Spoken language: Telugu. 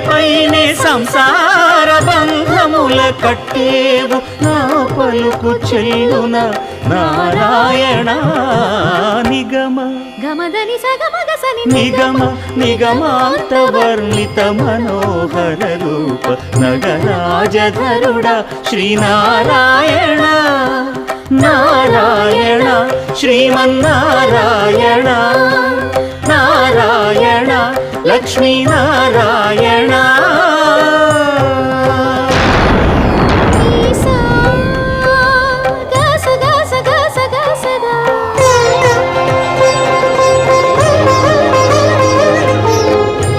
పైనే సంసార బంధముల కట్టేవు నా పలుకు చెల్లున నారాయణ నిగమ గమదని సగమగసని నిగమ నిగమాంత వర్ణిత మనోహర రూప నగరాజధరుడ శ్రీనారాయణ నారాయణ శ్రీమన్నారాయణ నారాయణ లక్ష్మీనారాయణ